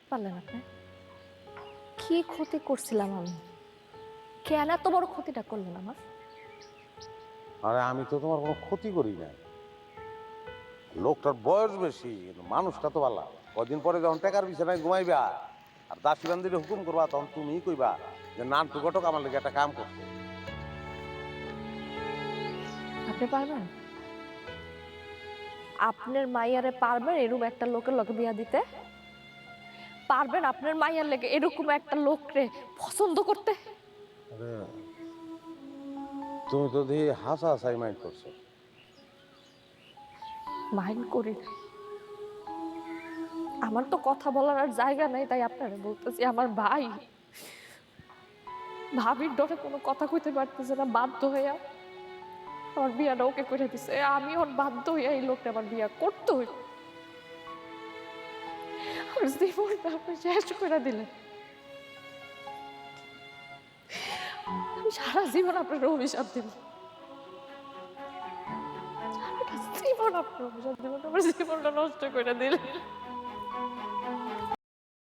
পারলেন আপনি? কি ক্ষতি করছিলাম আমি? কেন এত বড় ক্ষতিটা করলেন আমার? আরে আমি তো তোমার কোনো ক্ষতি করি নাই। লোকটার বয়স বেশি কিন্তু মানুষটা তো ভালো। কদিন পরে যখন টেকার বিছানায় ঘুমাইবা আর দাসী বান্দিরে হুকুম করবা তখন তুমিই কইবা যে নানটু ঘটক আমার লেগে একটা কাম করছে। আপনি পারবেন? আপনার মাইয়ারে পারবেন এরকম একটা লোকের লগে বিয়া দিতে? পারবেন আপনার মাইয়ার লেগে এরকম একটা লোকরে পছন্দ করতে? আরে তুমি তো দেখি হাসা হাসাই মাইন্ড করছো। মাইন্ড করি না। আমার তো কথা বলার আর জায়গা নাই, তাই আপনারা বলতেছি। আমার ভাই ভাবির ডরে কোনো কথা কইতে পারতেছে না, বাধ্য হইয়া আমার বিয়াটা ওকে করে দিছে। আমি ওর বাধ্য হইয়া এই লোকটা আমার বিয়া করতে হইল। আর জীবনটা আপনি শেষ করে দিলেন। আমি সারা জীবন আপনার অভিশাপ দিব। সারাটা জীবন আপনার অভিশাপ দিব, আমার জীবনটা নষ্ট করে দিলেন।